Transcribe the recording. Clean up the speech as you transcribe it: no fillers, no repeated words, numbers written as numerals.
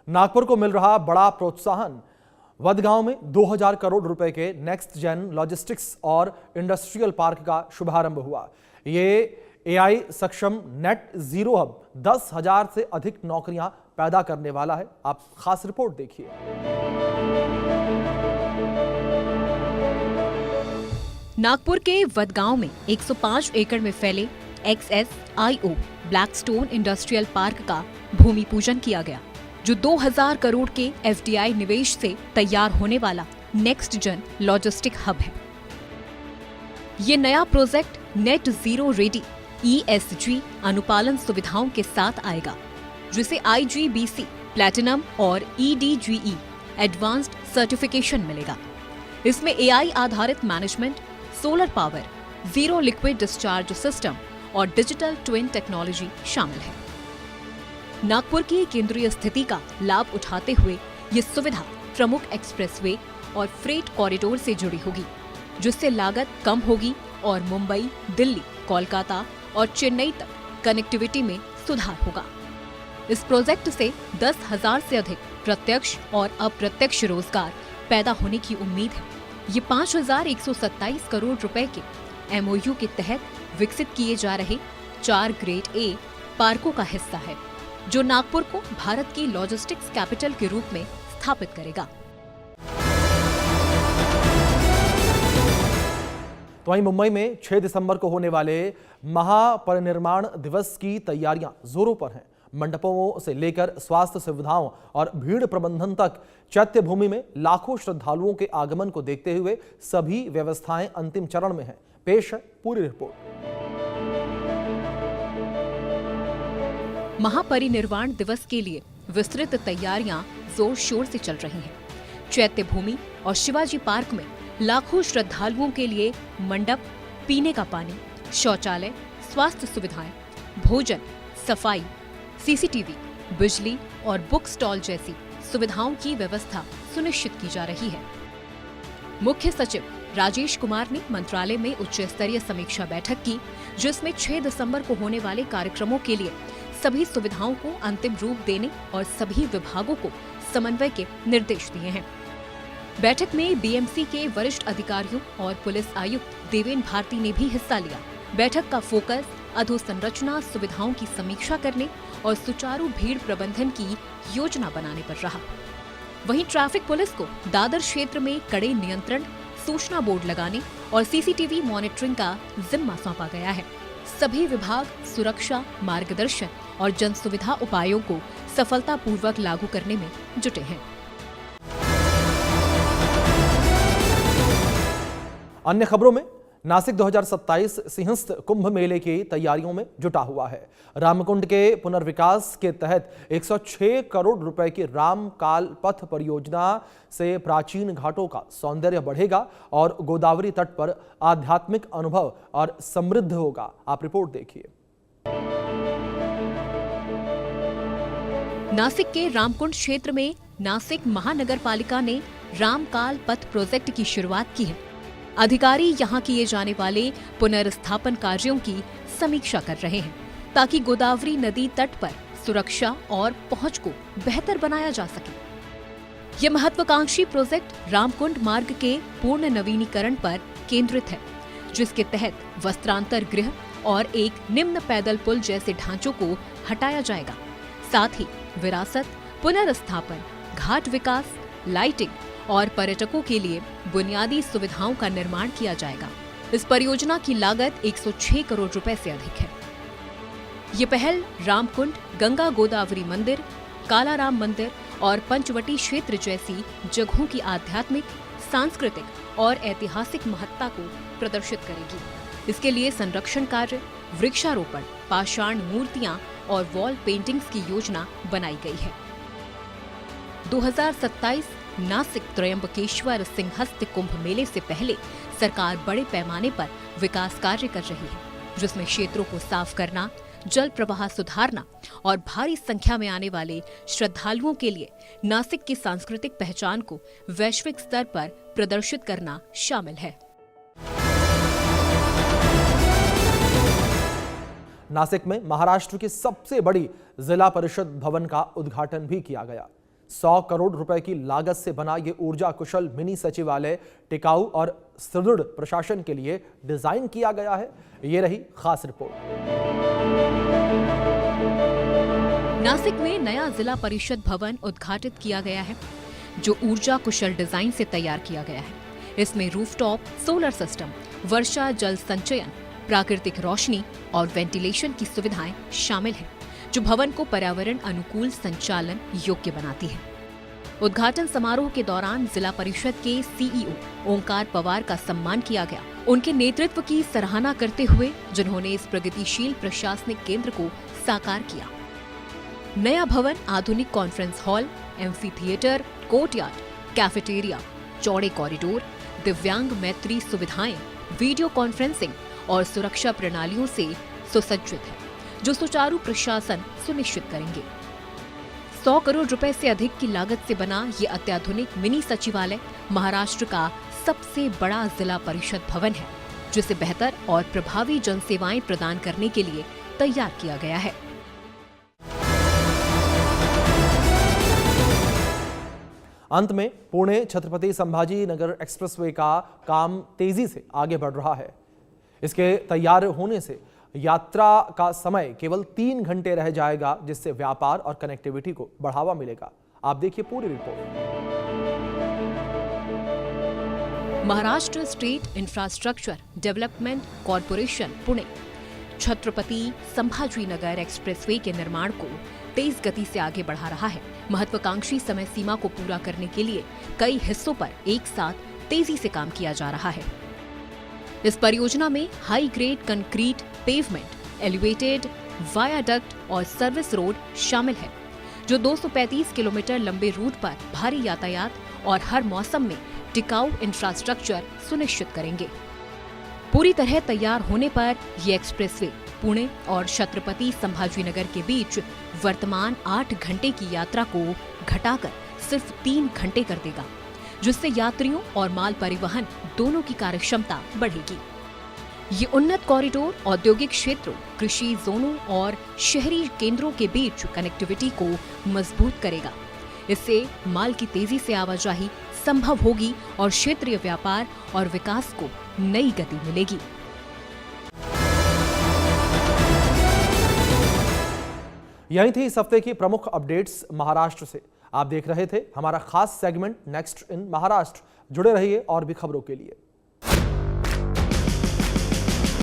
नागपुर को मिल रहा बड़ा प्रोत्साहन। वडगांव में 2000 करोड़ रुपए के नेक्स्ट जेन लॉजिस्टिक्स और इंडस्ट्रियल पार्क का शुभारंभ हुआ। ये एआई सक्षम नेट जीरो हब 10,000 से अधिक नौकरियां पैदा करने वाला है। आप खास रिपोर्ट देखिए। नागपुर के वडगांव में 105 एकड़ में फैले XSIO ब्लैकस्टोन इंडस्ट्रियल पार्क का भूमि पूजन किया गया, जो 2000 करोड़ के FDI निवेश से तैयार होने वाला नेक्स्ट जेन लॉजिस्टिक हब है। ये नया project net zero ready ESG अनुपालन सुविधाओं के साथ आएगा, जिसे IGBC प्लैटिनम और EDGE एडवांस्ड सर्टिफिकेशन मिलेगा। इसमें AI आधारित management, solar power, zero liquid discharge system और डिजिटल ट्विन टेक्नोलॉजी शामिल है। नागपुर की केंद्रीय स्थिति का लाभ उठाते हुए ये सुविधा प्रमुख एक्सप्रेसवे और फ्रेट कॉरिडोर से जुड़ी होगी, जिससे लागत कम होगी और मुंबई, दिल्ली, कोलकाता और चेन्नई तक कनेक्टिविटी में सुधार होगा। इस प्रोजेक्ट से 10,000 से अधिक प्रत्यक्ष और अप्रत्यक्ष रोजगार पैदा होने की उम्मीद है। ये 5,127 करोड़ रुपए के MOU के तहत विकसित किए जा रहे 4 ग्रेड A पार्कों का हिस्सा है, जो नागपुर को भारत की लॉजिस्टिक्स कैपिटल के रूप में स्थापित करेगा। तो वहीं मुंबई में 6 दिसंबर को होने वाले महापरिनिर्वाण दिवस की तैयारियां जोरों पर हैं। मंडपों से लेकर स्वास्थ्य सुविधाओं और भीड़ प्रबंधन तक चैत्य भूमि में लाखों श्रद्धालुओं के आगमन को देखते हुए सभी व्यवस्थाएं अंतिम चरण में हैं। पेश है पूरी रिपोर्ट। महापरिनिर्वाण दिवस के लिए विस्तृत तैयारियां जोर शोर से चल रही हैं। चैत्य भूमि और शिवाजी पार्क में लाखों श्रद्धालुओं के लिए मंडप, पीने का पानी, शौचालय, स्वास्थ्य सुविधाएं, भोजन, सफाई, CCTV, बिजली और बुक स्टॉल जैसी सुविधाओं की व्यवस्था सुनिश्चित की जा रही है। मुख्य सचिव राजेश कुमार ने मंत्रालय में उच्च स्तरीय समीक्षा बैठक की, जिसमें 6 दिसंबर को होने वाले कार्यक्रमों के लिए सभी सुविधाओं को अंतिम रूप देने और सभी विभागों को समन्वय के निर्देश दिए हैं। बैठक में BMC के वरिष्ठ अधिकारियों और पुलिस आयुक्त देवेन भारती ने भी हिस्सा लिया। बैठक का फोकस अधोसंरचना सुविधाओं की समीक्षा करने और सुचारू भीड़ प्रबंधन की योजना बनाने पर रहा। वहीं ट्रैफिक पुलिस को दादर क्षेत्र में कड़े नियंत्रण, सूचना बोर्ड लगाने और CCTV मॉनिटरिंग का जिम्मा सौंपा गया है। सभी विभाग सुरक्षा, मार्गदर्शन और जन सुविधा उपायों को सफलतापूर्वक लागू करने में जुटे हैं। अन्य खबरों में नासिक 2027 सिंहस्थ कुंभ मेले की तैयारियों में जुटा हुआ है। रामकुंड के पुनर्विकास के तहत 106 करोड़ रुपए की रामकाल पथ परियोजना से प्राचीन घाटों का सौंदर्य बढ़ेगा और गोदावरी तट पर आध्यात्मिक अनुभव और समृद्ध होगा। आप रिपोर्ट देखिए। नासिक के रामकुंड क्षेत्र में नासिक महानगर पालिका ने रामकाल पथ प्रोजेक्ट की शुरुआत की है। अधिकारी यहां किए जाने वाले पुनर्स्थापन कार्यों की समीक्षा कर रहे हैं, ताकि गोदावरी नदी तट पर सुरक्षा और पहुंच को बेहतर बनाया जा सके। यह महत्वाकांक्षी प्रोजेक्ट रामकुंड मार्ग के पूर्ण नवीनीकरण पर केंद्रित है, जिसके तहत वस्त्रांतर गृह और एक निम्न पैदल पुल जैसे ढांचों को हटाया जाएगा। साथ ही विरासत, पुनर्स्थापन, घाट विकास, लाइटिंग और पर्यटकों के लिए बुनियादी सुविधाओं का निर्माण किया जाएगा। इस परियोजना की लागत 106 करोड़ रुपए से अधिक है। ये पहल रामकुंड, गंगा गोदावरी मंदिर, कालाराम मंदिर और पंचवटी क्षेत्र जैसी जगहों की आध्यात्मिक, सांस्कृतिक और ऐतिहासिक महत्ता को प्रदर्शित करेगी। इसके लिए संरक्षण कार्य, वृक्षारोपण, पाषाण मूर्तियां और वॉल पेंटिंग्स की योजना बनाई गई है। 2027 नासिक त्रयंबकेश्वर सिंहस्थ कुंभ मेले से पहले सरकार बड़े पैमाने पर विकास कार्य कर रही है, जिसमें क्षेत्रों को साफ करना, जल प्रवाह सुधारना और भारी संख्या में आने वाले श्रद्धालुओं के लिए नासिक की सांस्कृतिक पहचान को वैश्विक स्तर पर प्रदर्शित करना शामिल है। नासिक में महाराष्ट्र की सबसे बड़ी जिला परिषद भवन का उद्घाटन भी किया गया। 100 करोड़ रुपए की लागत से बना ये ऊर्जा कुशल मिनी सचिवालय टिकाऊ और सुदृढ़ प्रशासन के लिए डिजाइन किया गया है। ये रही खास रिपोर्ट। नासिक में नया जिला परिषद भवन उद्घाटित किया गया है, जो ऊर्जा कुशल डिजाइन से तैयार किया गया है। इसमें रूफटॉप सोलर सिस्टम, वर्षा जल संचयन, प्राकृतिक रोशनी और वेंटिलेशन की सुविधाएं शामिल हैं, जो भवन को पर्यावरण अनुकूल संचालन योग्य बनाती है। उद्घाटन समारोह के दौरान जिला परिषद के सीईओ ओंकार पवार का सम्मान किया गया, उनके नेतृत्व की सराहना करते हुए, जिन्होंने इस प्रगतिशील प्रशासनिक केंद्र को साकार किया। नया भवन आधुनिक conference hall, amphi theatre, courtyard, cafeteria, चौड़े कॉरिडोर, दिव्यांग मैत्री सुविधाएं, वीडियो कॉन्फ्रेंसिंग और सुरक्षा प्रणालियों से सुसज्जित है, जो सुचारू प्रशासन सुनिश्चित करेंगे। 100 करोड़ रुपए से अधिक की लागत से बना ये अत्याधुनिक मिनी सचिवालय महाराष्ट्र का सबसे बड़ा जिला परिषद भवन है, जिसे बेहतर और प्रभावी जनसेवाएं प्रदान करने के लिए तैयार किया गया है। अंत में पुणे छत्रपति संभाजी नगर एक्सप्रेसवे का काम तेजी से आगे बढ़ रहा है। इसके तैयार होने से यात्रा का समय केवल 3 घंटे रह जाएगा, जिससे व्यापार और कनेक्टिविटी को बढ़ावा मिलेगा। आप देखिए पूरी report. Maharashtra state infrastructure development corporation Pune Chhatrapati Sambhaji Nagar expressway के निर्माण को तेज गति से आगे बढ़ा रहा है। महत्वाकांक्षी समय सीमा को पूरा करने के लिए कई हिस्सों पर एक साथ तेजी से काम किया जा रहा है। इस परियोजना में high grade concrete pavement, elevated viaduct और सर्विस रोड शामिल है, जो 235 किलोमीटर लंबे रूट पर भारी यातायात और हर मौसम में टिकाऊ इंफ्रास्ट्रक्चर सुनिश्चित करेंगे। पूरी तरह तैयार होने पर ये एक्सप्रेसवे पुणे और छत्रपति संभाजीनगर के बीच वर्तमान 8 घंटे की यात्रा को घटाकर सिर्फ 3 घंटे कर देगा, जिससे यात्रियों और माल परिवहन दोनों की कार्यक्षमता बढ़ेगी। ये उन्नत कॉरिडोर औद्योगिक क्षेत्रों, कृषि जोनों और शहरी केंद्रों के बीच कनेक्टिविटी को मजबूत करेगा। इससे माल की तेजी से आवाजाही संभव होगी और क्षेत्रीय व्यापार और विकास को नई गति मिलेगी। यही थी इस हफ्ते की प्रमुख अपडेट्स महाराष्ट्र से। आप देख रहे थे हमारा खास सेगमेंट नेक्स्ट इन महाराष्ट्र। जुड़े रहिए और भी खबरों के लिए।